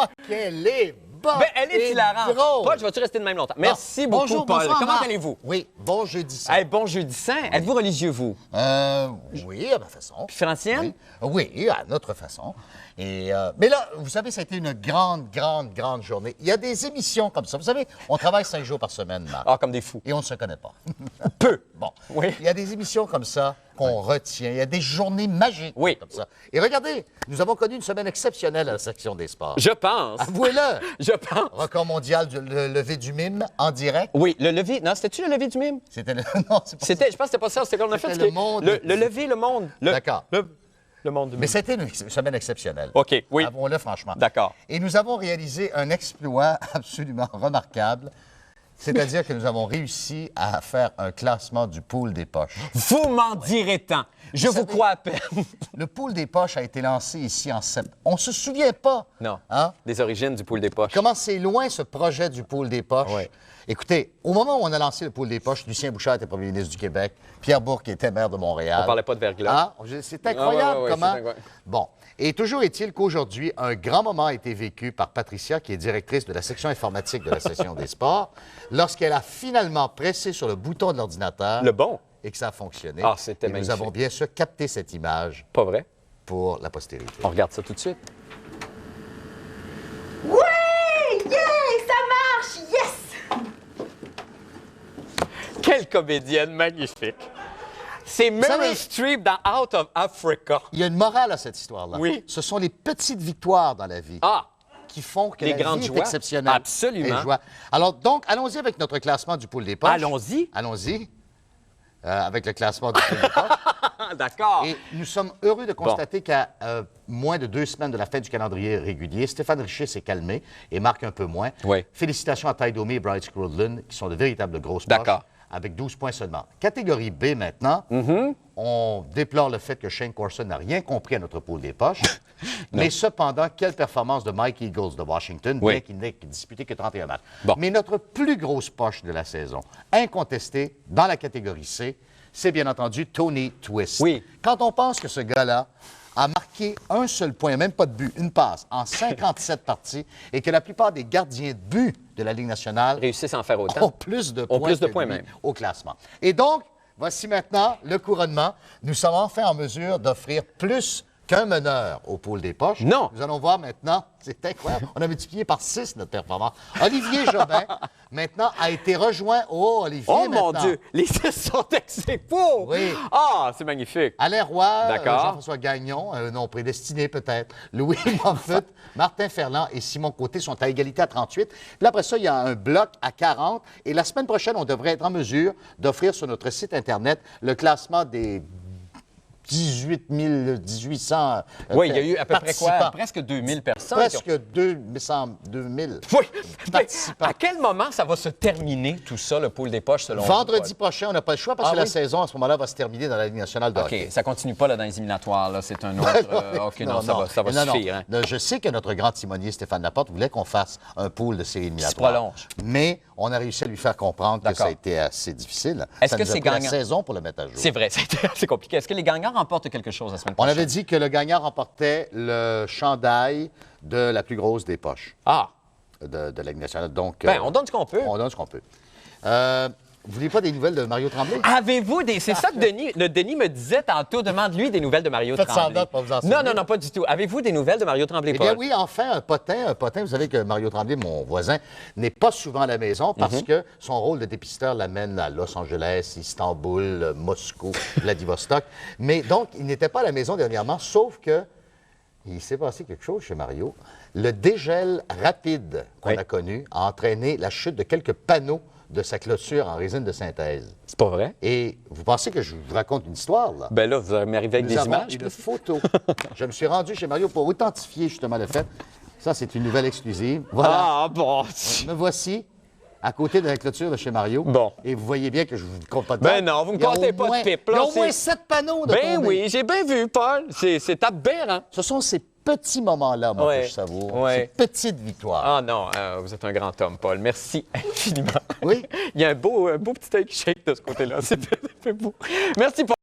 Ah, qu'elle est bonne! Ben, elle est hilarante. drôle. Paul, vas-tu rester de même longtemps? Merci beaucoup, Bonjour, Paul. bonsoir, Comment Marc. allez-vous? Oui, bon jeudi saint. Hey, bon jeudi saint. Êtes-vous religieux, vous? Oui, à ma façon. Puis francienne? Oui, à notre façon. Mais là, vous savez, ça a été une grande journée. Il y a des émissions comme ça. Vous savez, on travaille 5 jours par semaine, Marc. Ah, comme des fous. Et on ne se connaît pas. Peu. Bon. Oui. Il y a des émissions comme ça qu'on retient. Il y a des journées magiques Oui. comme ça. Et regardez, nous avons connu une semaine exceptionnelle à la section des sports. Je pense. Avouez-le. Je pense. Record mondial du lever du mime en direct. Oui, le lever. Non, c'était-tu le lever du mime? C'était le... Non, c'est pas ça. Je pense que c'était pas ça. C'était qu'on a fait. C'était le monde. Le lever, le monde. D'accord. Le monde du Mais mime. c'était une semaine exceptionnelle. OK, oui. Avouons-le franchement. D'accord. Et nous avons réalisé un exploit absolument remarquable. C'est-à-dire que nous avons réussi à faire un classement du pool des poches. Vous m'en direz tant. Je vous savez- crois à peine. Le pool des poches a été lancé ici en septembre. On ne se souvient pas. Non. Hein? Des origines du pool des poches. Comment c'est loin ce projet du pool des poches? Oui. Écoutez, au moment où on a lancé le pool des poches, Lucien Bouchard était premier ministre du Québec, Pierre Bourque était maire de Montréal. On parlait pas de verglas. Ah, c'est incroyable ouais, comment... c'est incroyable. Bon. Et toujours est-il qu'aujourd'hui, un grand moment a été vécu par Patricia, qui est directrice de la section informatique de la session des sports, lorsqu'elle a finalement pressé sur le bouton de l'ordinateur Le bon. et que ça a fonctionné. Ah, c'était Et nous magnifique. avons bien sûr capté cette image Pas vrai? pour la postérité. On regarde ça tout de suite. Ouais! Yeah! Ça marche! Yes! Quelle comédienne magnifique. C'est savez- Meryl Streep dans Out of Africa. Il y a une morale à cette histoire-là. Oui. Ce sont les petites victoires dans la vie Ah! qui font que Les la grandes vie joies. est exceptionnelle. Absolument. Et joie. Alors, donc, allons-y avec notre classement du pool des poches. Allons-y. Allons-y. Avec le classement du pool des poches. Ah, d'accord. Et nous sommes heureux de constater qu'à moins de 2 semaines de la fin du calendrier régulier, Stéphane Richer s'est calmé et marque un peu moins. Oui. Félicitations à Ty Domi et Bryce Crowdland, qui sont de véritables grosses poches, D'accord. avec 12 points seulement. Catégorie B maintenant, on déplore le fait que Shane Corson n'a rien compris à notre pool des poches. Mais cependant, quelle performance de Mike Eagles de Washington, Oui. bien qu'il n'ait disputé que 31 matchs. Bon. Mais notre plus grosse poche de la saison, incontestée, dans la catégorie C, c'est bien entendu Tony Twist. Oui. Quand on pense que ce gars-là a marqué un seul point, même pas de but, une passe, en 57 parties, et que la plupart des gardiens de but de la Ligue nationale Réussissent à en faire autant. ont plus de points, plus de que points lui même. au classement. Et donc, voici maintenant le couronnement. Nous sommes enfin en mesure d'offrir plus qu'un meneur au pool des poches. Non. Nous allons voir maintenant, c'est incroyable, on a multiplié par 6 notre performance. Olivier Jobin, maintenant, a été rejoint. Oh, Olivier, Oh mon maintenant. Dieu, les 6 sont ex-aequo. Oui. Ah, c'est magnifique. Alain Roy, D'accord. Jean-François Gagnon, un nom prédestiné peut-être, Louis Moffett, Martin Ferland et Simon Côté sont à égalité à 38. Puis après ça, il y a un bloc à 40. Et la semaine prochaine, on devrait être en mesure d'offrir sur notre site Internet le classement des 18 800 Oui, il y a eu à peu près quoi? participants. Presque 2000 personnes. Presque 2000. Oui. participants. À quel moment ça va se terminer, tout ça, le pool des poches, selon Vendredi vous? prochain, on n'a pas le choix parce Ah que la oui? saison, à ce moment-là, va se terminer dans la Ligue nationale de hockey. OK, ça continue pas là, dans les éliminatoires, là. C'est un autre... OK, non, ça va suffire. Hein. Non, je sais que notre grand timonier Stéphane Laporte voulait qu'on fasse un pool de séries Qui se éliminatoires. prolonge. Mais on a réussi à lui faire comprendre que D'accord. ça a été assez difficile. Est-ce Ça que nous a c'est pris la gagnant? saison pour le mettre à jour. C'est vrai, c'est compliqué. Est-ce que les gagnants remportent quelque chose la semaine On prochaine? avait dit que le gagnant remportait le chandail de la plus grosse des poches Ah, de la Ligue nationale. Donc, ben, on donne ce qu'on peut. on donne ce qu'on peut. Vous voulez pas des nouvelles de Mario Tremblay? Avez-vous des... C'est ça que Denis me disait tantôt. Demande-lui des nouvelles de Mario Faites Tremblay. semblant de pas vous en Non, souvenir. non, non, pas du tout. Avez-vous des nouvelles de Mario Tremblay, Eh bien Paul? oui, enfin, un potin. Vous savez que Mario Tremblay, mon voisin, n'est pas souvent à la maison parce que son rôle de dépisteur l'amène à Los Angeles, Istanbul, Moscou, Vladivostok. Mais donc, il n'était pas à la maison dernièrement, sauf que il s'est passé quelque chose chez Mario. Le dégel rapide qu'on Oui. a connu a entraîné la chute de quelques panneaux de sa clôture en résine de synthèse. C'est pas vrai? Et vous pensez que je vous raconte une histoire, là? Ben là, vous allez m'arriver avec Nous des avons images. une photo. Je me suis rendu chez Mario pour authentifier justement le fait. Ça, c'est une nouvelle exclusive. Voilà. Ah, bon. Me voici à côté de la clôture de chez Mario. Bon. Et vous voyez bien que je vous compte pas de Ben temps. non, vous me Il y a comptez au pas de moins- pipe, Il y là, a au moins c'est- 7 panneaux de Ben tournée. oui, j'ai bien vu, Paul. C'est aberrant. Ce sont ces petits moments-là, moi, Ouais. que je savoure. Ouais. Ces petites victoires. Ah non, vous êtes un grand homme, Paul. Merci infiniment. Oui. Il y a un beau petit œil qui shake de ce côté-là. C'est beau. Merci, Paul.